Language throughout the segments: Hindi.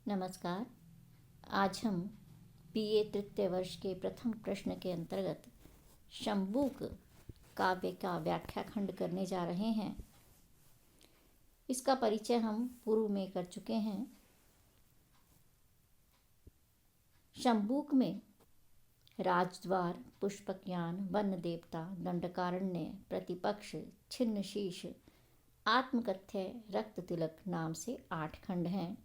नमस्कार। आज हम बीए तृतीय वर्ष के प्रथम प्रश्न के अंतर्गत शंबुक काव्य का व्याख्याखंड करने जा रहे हैं। इसका परिचय हम पूर्व में कर चुके हैं। शंबुक में राजद्वार, पुष्पज्ञान, वन देवता, दंडकारण्य, प्रतिपक्ष, छिन्न शीश, आत्मकथ्य, रक्त तिलक नाम से 8 खंड हैं।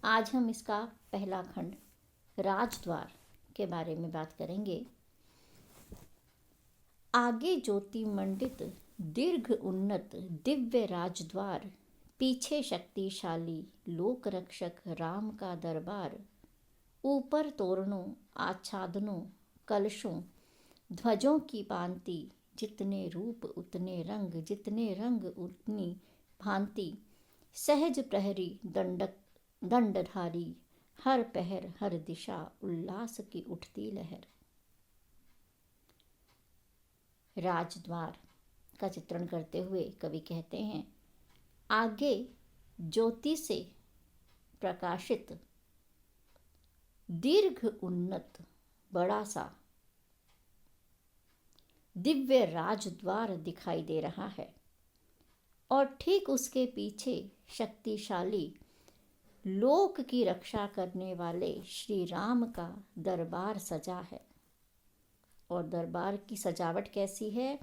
आज हम इसका पहला खंड राजद्वार के बारे में बात करेंगे। आगे ज्योति मंडित दीर्घ उन्नत दिव्य राजद्वार, पीछे शक्तिशाली लोक रक्षक राम का दरबार, ऊपर तोरणों आच्छादनों कलशों ध्वजों की पांति, जितने रूप उतने रंग, जितने रंग उतनी भांति, सहज प्रहरी दंडधारी, हर पहर हर दिशा उल्लास की उठती लहर। राजद्वार का चित्रण करते हुए कवि कहते हैं, आगे ज्योति से प्रकाशित दीर्घ उन्नत बड़ा सा दिव्य राजद्वार दिखाई दे रहा है और ठीक उसके पीछे शक्तिशाली लोक की रक्षा करने वाले श्री राम का दरबार सजा है। और दरबार की सजावट कैसी है?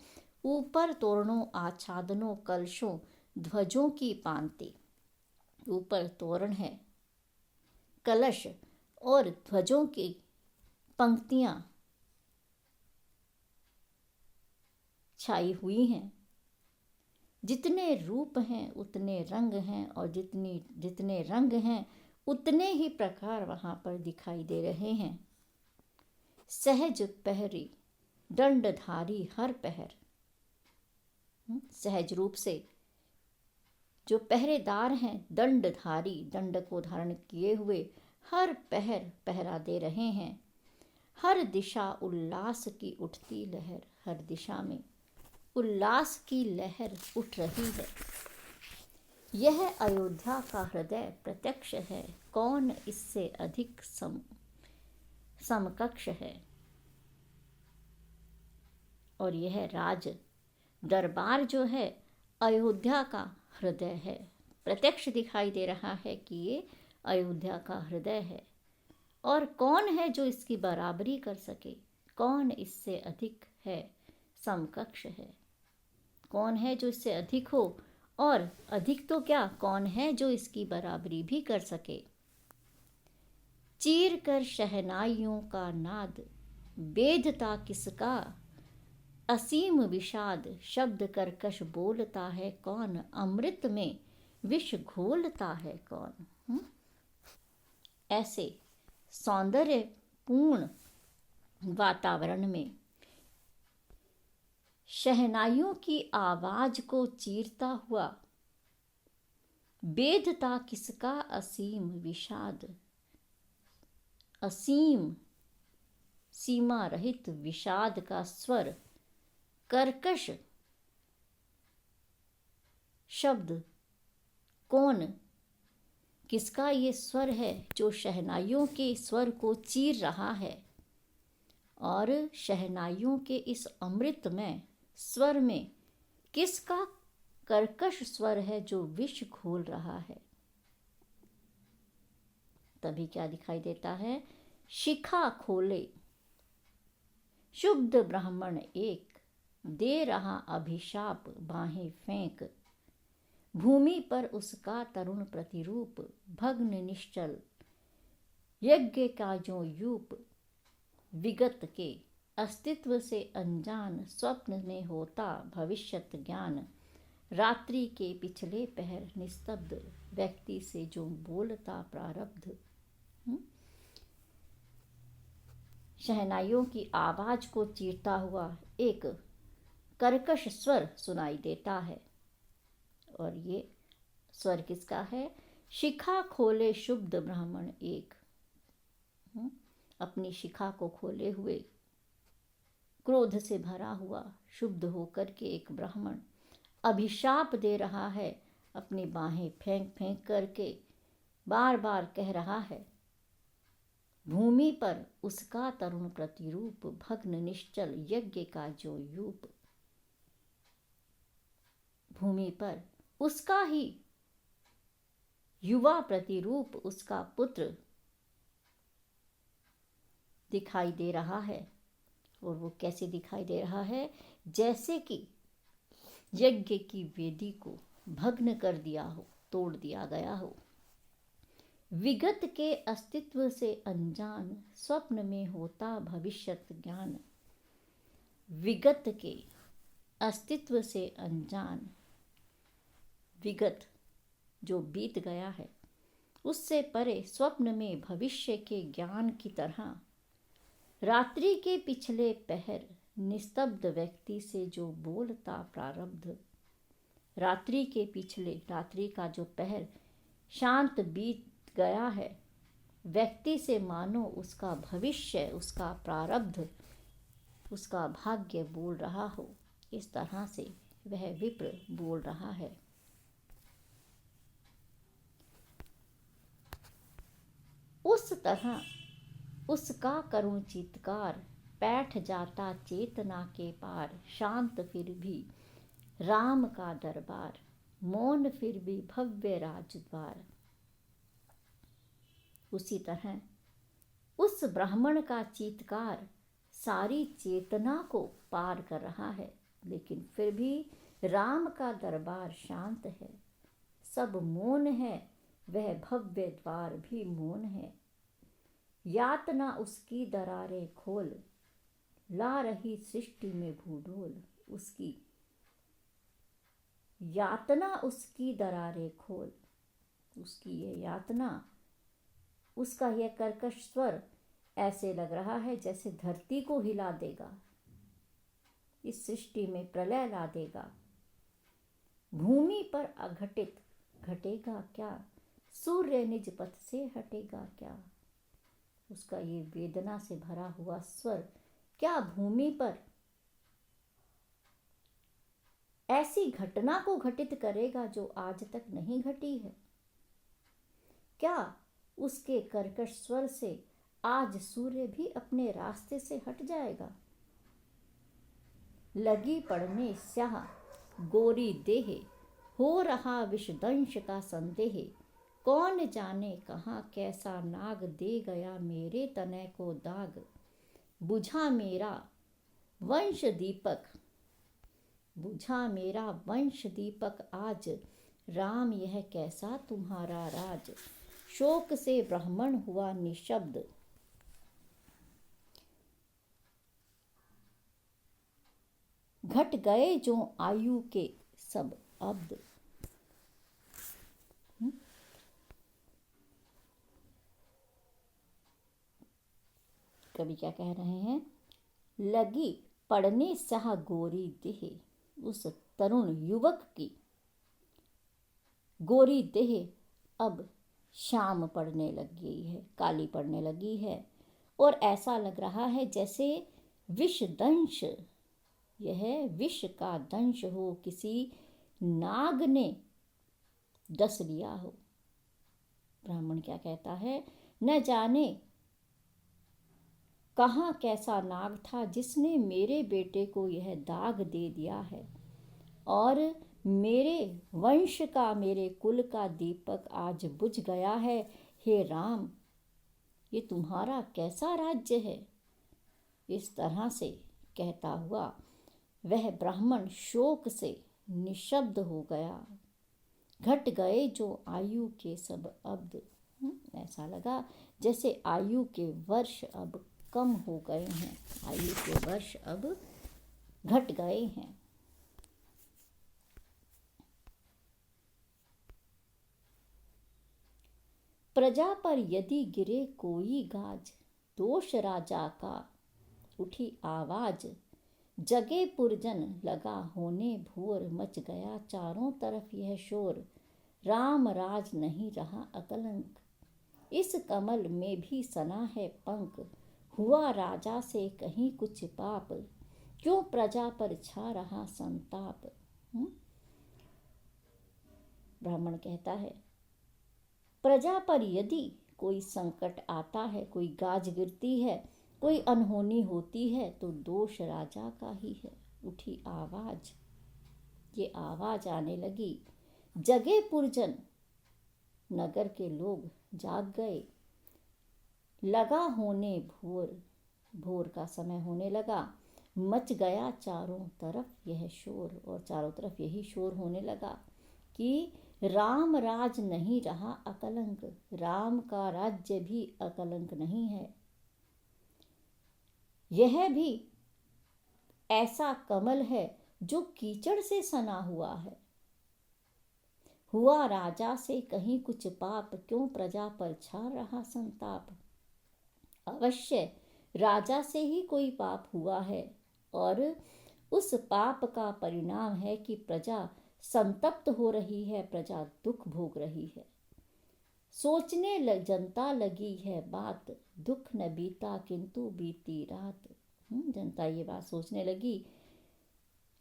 ऊपर तोरणों आच्छादनों कलशों ध्वजों की पांति। ऊपर तोरण है, कलश और ध्वजों की पंक्तियां छाई हुई हैं। जितने रूप हैं उतने रंग हैं और जितने रंग हैं उतने ही प्रकार वहाँ पर दिखाई दे रहे हैं। सहज पहरी दंडधारी हर पहर, सहज रूप से जो पहरेदार हैं दंडधारी, दंड को धारण किए हुए हर पहर पहरा दे रहे हैं। हर दिशा उल्लास की उठती लहर, हर दिशा में उल्लास की लहर उठ रही है। यह अयोध्या का हृदय प्रत्यक्ष है, कौन इससे अधिक समकक्ष है। और यह राज दरबार जो है अयोध्या का हृदय है। प्रत्यक्ष दिखाई दे रहा है कि ये अयोध्या का हृदय है। और कौन है जो इसकी बराबरी कर सके? कौन इससे अधिक है, समकक्ष है? कौन है जो इससे अधिक हो? और अधिक तो क्या, कौन है जो इसकी बराबरी भी कर सके? चीर कर शहनाइयों का नाद, बेधता किसका असीम विषाद, शब्द कर्कश बोलता है कौन, अमृत में विष घोलता है कौन। ऐसे सौंदर्यपूर्ण वातावरण में शहनाइयों की आवाज को चीरता हुआ, बेधता किसका असीम विषाद, असीम सीमा रहित विषाद का स्वर, कर्कश शब्द कौन, किसका ये स्वर है जो शहनाइयों के स्वर को चीर रहा है। और शहनाइयों के इस अमृत में स्वर में किसका कर्कश स्वर है जो विष घोल रहा है। तभी क्या दिखाई देता है? शिखा खोले शुद्ध ब्राह्मण एक, दे रहा अभिशाप बाहें फेंक, भूमि पर उसका तरुण प्रतिरूप, भग्न निश्चल यज्ञ का जो यूप, विगत के अस्तित्व से अनजान, स्वप्न में होता भविष्यत ज्ञान, रात्रि के पिछले पहर निस्तब्ध, व्यक्ति से जो बोलता प्रारब्ध। शहनाइयों की आवाज को चीरता हुआ एक कर्कश स्वर सुनाई देता है। और ये स्वर किसका है? शिखा खोले शुद्ध ब्राह्मण एक, अपनी शिखा को खोले हुए क्रोध से भरा हुआ शुद्ध होकर के एक ब्राह्मण अभिशाप दे रहा है, अपनी बाहें फेंक फेंक करके बार बार कह रहा है। भूमि पर उसका तरुण प्रतिरूप, भग्न निश्चल यज्ञ का जो यूप। भूमि पर उसका ही युवा प्रतिरूप, उसका पुत्र दिखाई दे रहा है। और वो कैसे दिखाई दे रहा है? जैसे कि यज्ञ की वेदी को भग्न कर दिया हो, तोड़ दिया गया हो। विगत के अस्तित्व से अनजान, स्वप्न में होता भविष्यत ज्ञान। विगत के अस्तित्व से अनजान, विगत जो बीत गया है उससे परे, स्वप्न में भविष्य के ज्ञान की तरह। रात्रि के पिछले पहर, निस्तब्ध व्यक्ति से जो बोलता प्रारब्ध। रात्रि के पिछले, रात्रि का जो पहर शांत बीत गया है, व्यक्ति से मानो उसका भविष्य, उसका प्रारब्ध, उसका भाग्य बोल रहा हो। इस तरह से वह विप्र बोल रहा है। उस तरह उसका करुण चित्कार बैठ जाता चेतना के पार। शांत फिर भी राम का दरबार, मौन फिर भी भव्य राजद्वार। उसी तरह उस ब्राह्मण का चीत्कार सारी चेतना को पार कर रहा है, लेकिन फिर भी राम का दरबार शांत है। सब मौन है, वह भव्य द्वार भी मौन है। यातना उसकी दरारें खोल, ला रही सृष्टि में भूडोल। उसकी यातना उसकी दरारें खोल, उसकी ये यातना, उसका यह कर्कश स्वर ऐसे लग रहा है जैसे धरती को हिला देगा, इस सृष्टि में प्रलय ला देगा। भूमि पर अघटित घटेगा क्या, सूर्य निज पथ से हटेगा क्या। उसका ये वेदना से भरा हुआ स्वर क्या भूमि पर ऐसी घटना को घटित करेगा जो आज तक नहीं घटी है? क्या उसके कर्कश स्वर से आज सूर्य भी अपने रास्ते से हट जाएगा? लगी पड़ने स्याह गोरी देह, हो रहा विषदंश का संदेह। कौन जाने कहाँ कैसा नाग, दे गया मेरे तने को दाग। बुझा मेरा वंश दीपक, बुझा मेरा वंश दीपक आज, राम यह कैसा तुम्हारा राज। शोक से ब्राह्मण हुआ निशब्द, घट गए जो आयु के सब अब्द। कवि क्या कह रहे हैं? लगी पड़ने सह गोरी देह, उस तरुण युवक की गोरी देह अब शाम पड़ने लग गई है, काली पड़ने लगी है। और ऐसा लग रहा है जैसे विषदंश, यह विष का दंश हो, किसी नाग ने डस लिया हो। ब्राह्मण क्या कहता है? न जाने कहाँ कैसा नाग था जिसने मेरे बेटे को यह दाग दे दिया है, और मेरे वंश का, मेरे कुल का दीपक आज बुझ गया है। हे राम, ये तुम्हारा कैसा राज्य है? इस तरह से कहता हुआ वह ब्राह्मण शोक से निशब्द हो गया। घट गए जो आयु के सब अब्द। ऐसा लगा जैसे आयु के वर्ष अब कम हो गए हैं, आयु के वर्ष अब घट गए हैं। प्रजा पर यदि गिरे कोई गाज, दोष राजा का उठी आवाज। जगे पुरजन लगा होने भोर, मच गया चारों तरफ यह शोर। राम राज नहीं रहा अकलंक, इस कमल में भी सना है पंख। हुआ राजा से कहीं कुछ पाप, क्यों प्रजा पर छा रहा संताप। ब्राह्मण कहता है प्रजा पर यदि कोई संकट आता है, कोई गाज गिरती है, कोई अनहोनी होती है, तो दोष राजा का ही है। उठी आवाज, ये आवाज आने लगी, जगे पुरजन, नगर के लोग जाग गए। लगा होने भोर, भोर का समय होने लगा। मच गया चारों तरफ यह शोर, और चारों तरफ यही शोर होने लगा कि राम राज नहीं रहा अकलंक, राम का राज्य भी अकलंक नहीं है। यह भी ऐसा कमल है जो कीचड़ से सना हुआ है। हुआ राजा से कहीं कुछ पाप, क्यों प्रजा पर छा रहा संताप। अवश्य राजा से ही कोई पाप हुआ है, और उस पाप का परिणाम है कि प्रजा संतप्त हो रही है, प्रजा दुख भोग रही है। सोचने जनता लगी है बात, दुख न बीता किंतु बीती रात। जनता ये बात सोचने लगी,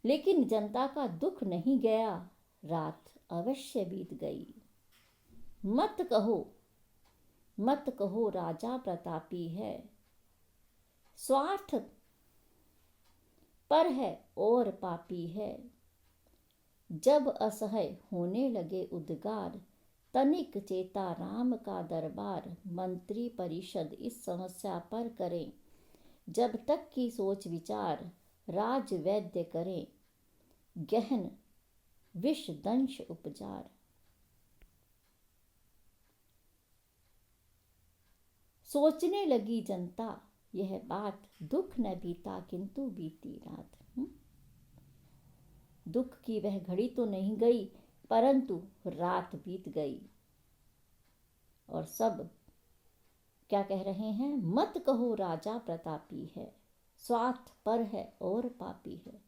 लेकिन जनता का दुख नहीं गया, रात अवश्य बीत गई। मत कहो राजा प्रतापी है, स्वार्थ पर है और पापी है। जब असह्य होने लगे उद्गार, तनिक चेता राम का दरबार। मंत्री परिषद इस समस्या पर करें, जब तक की सोच विचार। राज वैद्य करें गहन विष दंश उपचार। सोचने लगी जनता यह बात, दुख न बीता किंतु बीती रात। दुख की वह घड़ी तो नहीं गई, परंतु रात बीत गई। और सब क्या कह रहे हैं, मत कहो राजा प्रतापी है, स्वार्थ पर है और पापी है।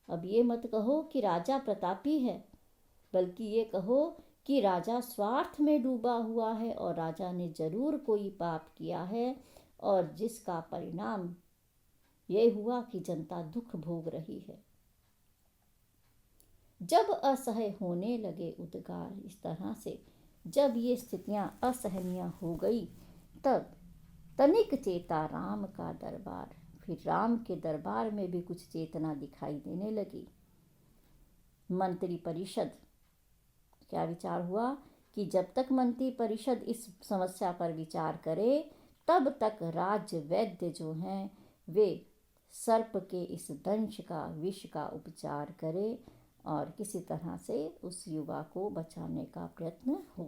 अब ये मत कहो कि राजा प्रतापी है, बल्कि ये कहो कि राजा स्वार्थ में डूबा हुआ है, और राजा ने जरूर कोई पाप किया है, और जिसका परिणाम ये हुआ कि जनता दुख भोग रही है। जब असह्य होने लगे उद्गार, इस तरह से जब ये स्थितियां असहनीय हो गई, तब तनिक चेता राम का दरबार। फिर राम के दरबार में भी कुछ चेतना दिखाई देने लगी। मंत्री परिषद, क्या विचार हुआ कि जब तक मंत्री परिषद इस समस्या पर विचार करे, तब तक राज्य वैद्य जो हैं वे सर्प के इस दंश का, विष का उपचार करे, और किसी तरह से उस युवा को बचाने का प्रयत्न हो।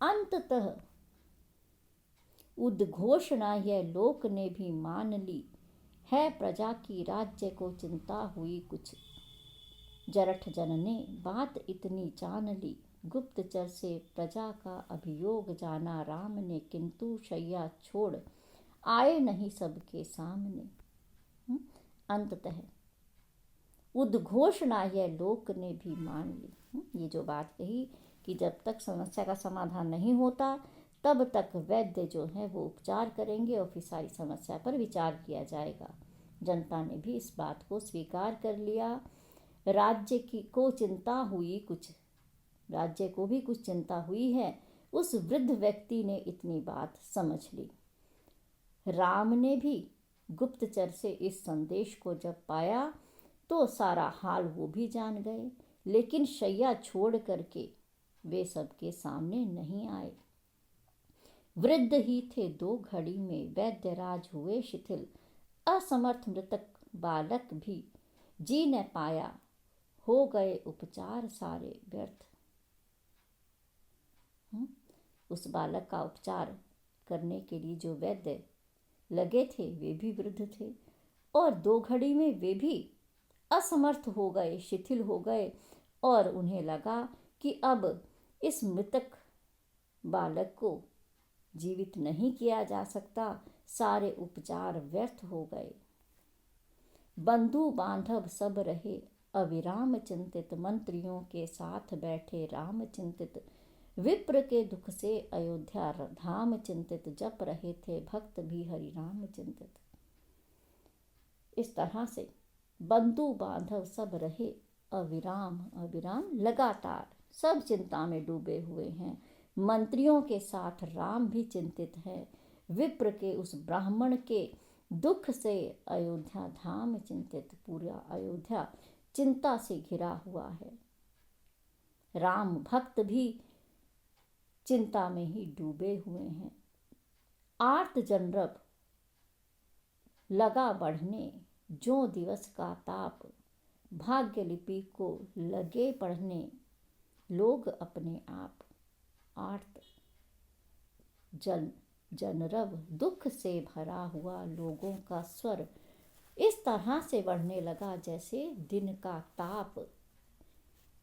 अंततः उद्घोषणा यह लोक ने भी मान ली है, प्रजा की राज्य को चिंता हुई कुछ। जरठ जन ने बात इतनी जान ली, गुप्तचर से प्रजा का अभियोग जाना राम ने, किंतु शैया छोड़ आए नहीं सबके सामने। अंततः उद्घोषणा यह लोक ने भी मान ली। ये जो बात कही कि जब तक समस्या का समाधान नहीं होता, तब तक वैद्य जो है वो उपचार करेंगे, और फिर सारी समस्या पर विचार किया जाएगा। जनता ने भी इस बात को स्वीकार कर लिया। राज्य को चिंता हुई कुछ, राज्य को भी कुछ चिंता हुई है। उस वृद्ध व्यक्ति ने इतनी बात समझ ली। राम ने भी गुप्तचर से इस संदेश को जब पाया, तो सारा हाल वो भी जान गए, लेकिन शैया छोड़ करके वे सबके सामने नहीं आए। वृद्ध ही थे 2 घड़ी में, वैद्यराज हुए शिथिल। असमर्थ मृतक बालक भी जी न पाया, हो गए उपचार सारे व्यर्थ। उस बालक का उपचार करने के लिए जो वैद्य लगे थे वे भी वृद्ध थे, और 2 घड़ी में वे भी असमर्थ हो गए, शिथिल हो गए, और उन्हें लगा कि अब इस मृतक बालक को जीवित नहीं किया जा सकता, सारे उपचार व्यर्थ हो गए। बंधु बांधव सब रहे अविराम चिंतित, मंत्रियों के साथ बैठे राम चिंतित। विप्र के दुख से अयोध्या धाम चिंतित, जप रहे थे भक्त भी हरि राम चिंतित। इस तरह से बंधु बांधव सब रहे अविराम अविराम लगातार, सब चिंता में डूबे हुए हैं। मंत्रियों के साथ राम भी चिंतित है। विप्र के उस ब्राह्मण के दुख से अयोध्या धाम चिंतित, पूरा अयोध्या चिंता से घिरा हुआ है। राम भक्त भी चिंता में ही डूबे हुए हैं। आर्त जनरब लगा बढ़ने, जो दिवस का ताप, भाग्य लिपि को लगे पढ़ने लोग अपने आप। आर्त जनरब, दुख से भरा हुआ लोगों का स्वर इस तरह से बढ़ने लगा जैसे दिन का ताप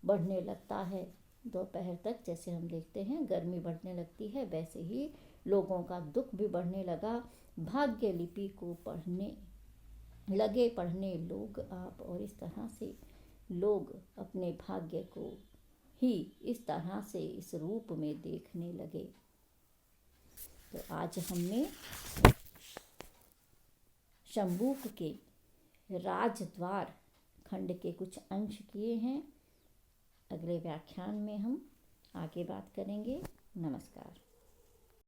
बढ़ने लगता है। दोपहर तक जैसे हम देखते हैं गर्मी बढ़ने लगती है, वैसे ही लोगों का दुख भी बढ़ने लगा। भाग्य लिपि को पढ़ने लगे पढ़ने लोग आप, और इस तरह से लोग अपने भाग्य को ही इस तरह से इस रूप में देखने लगे। तो आज हमने शंबूक के राजद्वार खंड के कुछ अंश किए हैं। अगले व्याख्यान में हम आगे बात करेंगे। नमस्कार।